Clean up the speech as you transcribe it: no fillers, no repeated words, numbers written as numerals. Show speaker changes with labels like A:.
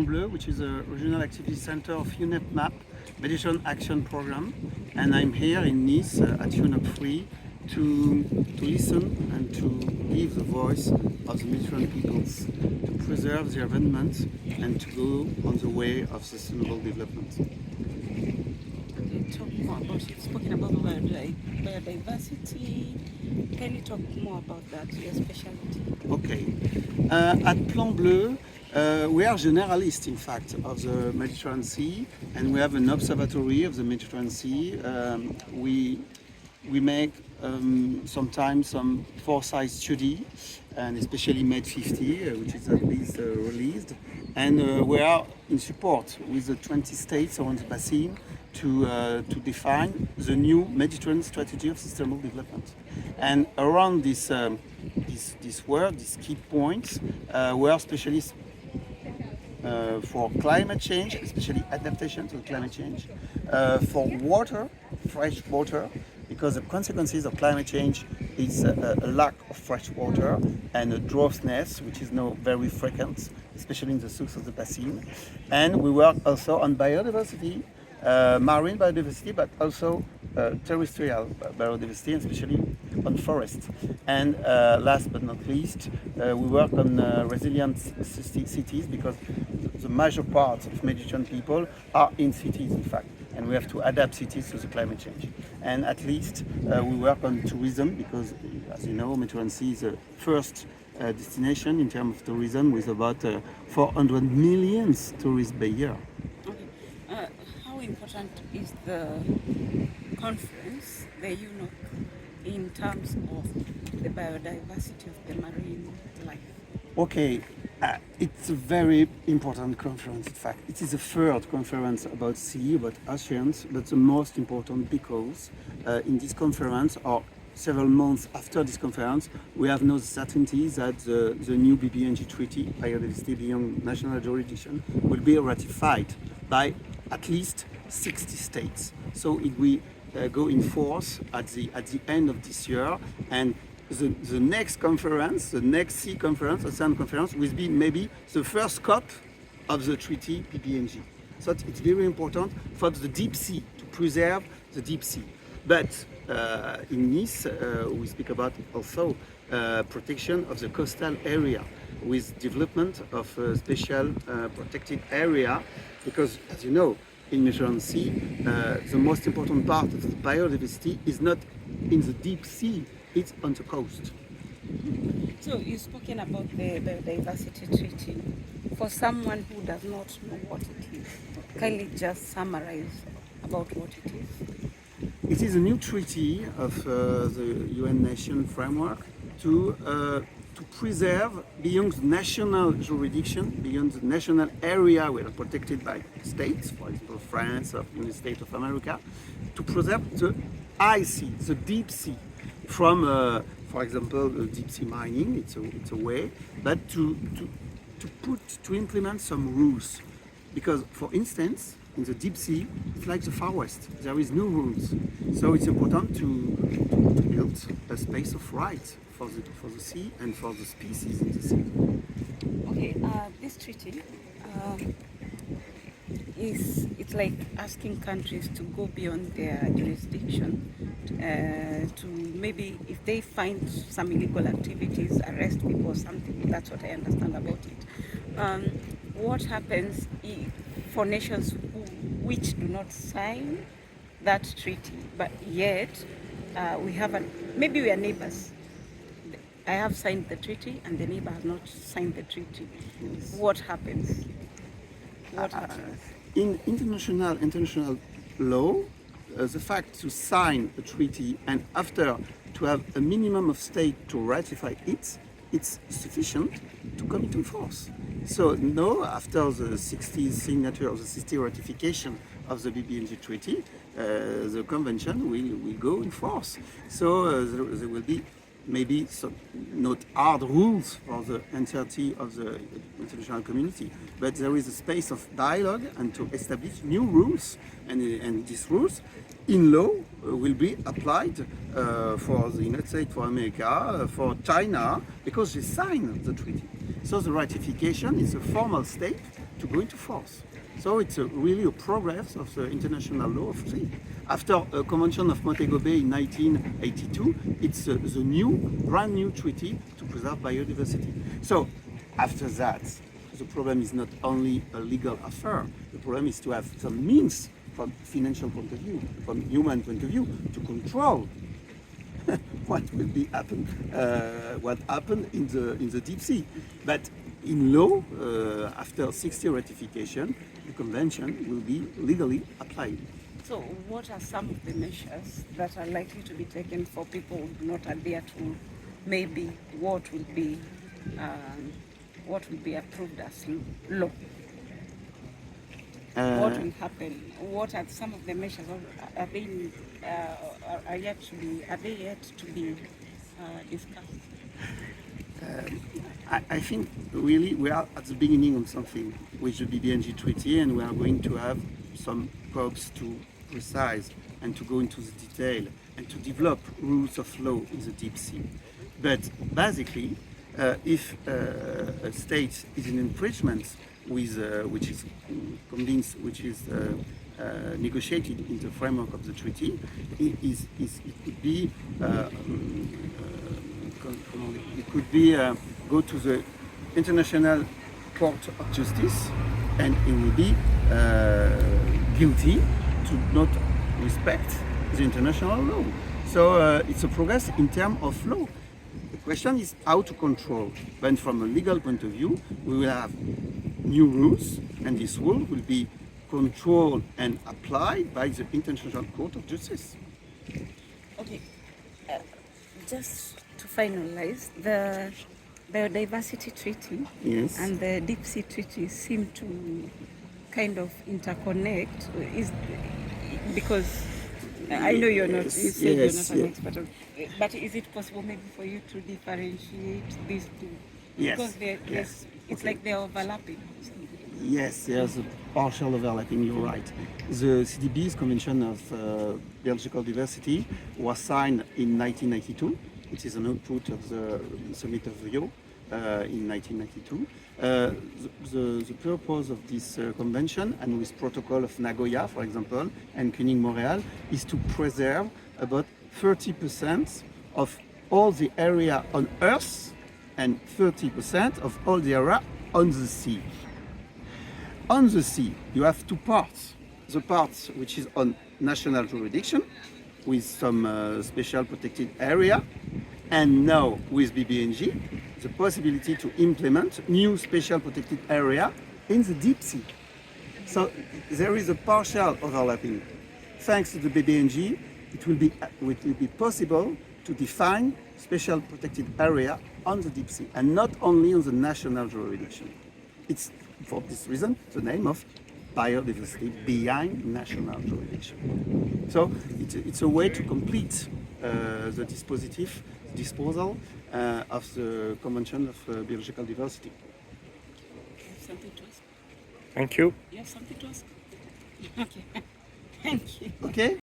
A: Bleu, which is a regional activity center of UNEP Mediterranean Action Program, and I'm here in Nice at UNOC 3 to listen and to give the voice of the Mediterranean peoples, to preserve their environment and to go on the way of sustainable development.
B: Okay, talk more about, you've spoken about biodiversity. Can you talk more about that, your specialty?
A: Okay. At Bleu, we are generalists, in fact, of the Mediterranean Sea, and we have an observatory of the Mediterranean Sea. We make sometimes some foresight study, and especially Med 50, which is at least released. And we are in support with the 20 states around the basin to define the new Mediterranean strategy of sustainable development. And around this word, these key points, we are specialists for climate change, especially adaptation to climate change, for water, fresh water, because the consequences of climate change is a lack of fresh water and a droughtness, which is now very frequent, especially in the south of the basin. And we work also on biodiversity, marine biodiversity, but also terrestrial biodiversity, especially on forests. And last but not least, we work on resilient cities, because the major part of Mediterranean people are in cities, in fact, and we have to adapt cities to the climate change. And at least we work on tourism, because, as you know, Mediterranean Sea is the first destination in terms of tourism, with about 400 million tourists per year.
B: Okay. How important is the conference, the UNOC, in terms of the biodiversity of the marine life?
A: Okay, it's a very important conference. In fact, it is the third conference about sea, about oceans, but the most important because in this conference, or several months after this conference, we have no certainty that the new BBNG Treaty, Biodiversity Beyond National Jurisdiction, will be ratified by at least 60 states. So it will go in force at the end of this year, and the next conference, the next sea conference, ocean conference, will be maybe the first COP of the treaty BBNG. So it's very important for the deep sea, to preserve the deep sea. But in Nice, we speak about also protection of the coastal area, with development of a special protected area, because, as you know, in Mediterranean Sea, the most important part of the biodiversity is not in the deep sea, it's on the coast.
B: So you've spoken about the biodiversity treaty. For someone who does not know what it is, kindly just summarize about what it is.
A: It is a new treaty of the UN Nation framework to preserve beyond the national jurisdiction, beyond the national area we are protected by states, for example France or United States of America, to preserve the high sea, the deep sea, from, for example, deep sea mining. It's a way, but to implement some rules, because, for instance, in the deep sea, it's like the Far West. There is no rules, so it's important to build a space of rights for the sea and for the species in the sea.
B: Okay, this treaty it's like asking countries to go beyond their jurisdiction, to maybe, if they find some illegal activities, arrest people or something. That's what I understand about it. What happens for nations which do not sign that treaty, but yet maybe we are neighbors. I have signed the treaty and the neighbor has not signed the treaty. Yes. What happens?
A: In international law, the fact to sign a treaty and after to have a minimum of states to ratify it, it's sufficient to come into force. So no, after the 60 signature or the 60 ratification of the BBNG Treaty, the convention will go in force. So there will be maybe some not hard rules for the entirety of the international community, but there is a space of dialogue and to establish new rules, and these rules in law will be applied for the United States, for America, for China, because they signed the treaty. So the ratification is a formal step, to go into force. So it's really a progress of the international law of sea. After a convention of Montego Bay in 1982, it's the brand new treaty to preserve biodiversity. So after that, the problem is not only a legal affair, the problem is to have some means from financial point of view, from human point of view, to control what happened in the deep sea. But in law, after 60 ratification, the convention will be legally applied.
B: So what are some of the measures that are likely to be taken for people who do not adhere to maybe what will be approved as law? What will happen? What are some of the measures? Are they yet to be discussed?
A: I think really we are at the beginning of something with the BBNG treaty, and we are going to have some probes to precise and to go into the detail and to develop rules of law in the deep sea. But basically, if a state is in infringement with which is convinced, which is negotiated in the framework of the treaty, it could be go to the International Court of Justice, and it will be guilty to not respect the international law. So it's a progress in terms of law. The question is how to control. But from a legal point of view, we will have new rules, and this rule will be controlled and applied by the International Court of Justice.
B: Okay, just to finalize, the biodiversity treaty
A: Yes.
B: and the deep sea treaty seem to kind of interconnect. Because I know you're not, you said
A: Yes,
B: you're not an
A: yes.
B: expert, but is it possible maybe for you to differentiate these two?
A: Yes,
B: Because
A: yes.
B: it's
A: Okay.
B: like they're overlapping.
A: Yes, there's a partial overlapping, you're right. The CDB's Convention of Biological Diversity was signed in 1992. It is an output of the Summit of Rio in 1992. The purpose of this convention, and with Protocol of Nagoya, for example, and Kuning-Montreal, is to preserve about 30% of all the area on Earth and 30% of all the area on the sea. On the sea, you have two parts. The part which is on national jurisdiction, with some special protected area, and now with BBNG, the possibility to implement new special protected area in the deep sea. So there is a partial overlapping. Thanks to the BBNG, it will be possible to define special protected area on the deep sea, and not only on the national jurisdiction. It's for this reason the name of biodiversity behind national jurisdiction. So it's a way to complete the disposal of the Convention of Biological Diversity.
B: You have something to ask?
C: Thank you.
B: You have something to ask? Okay. Thank you.
A: Okay?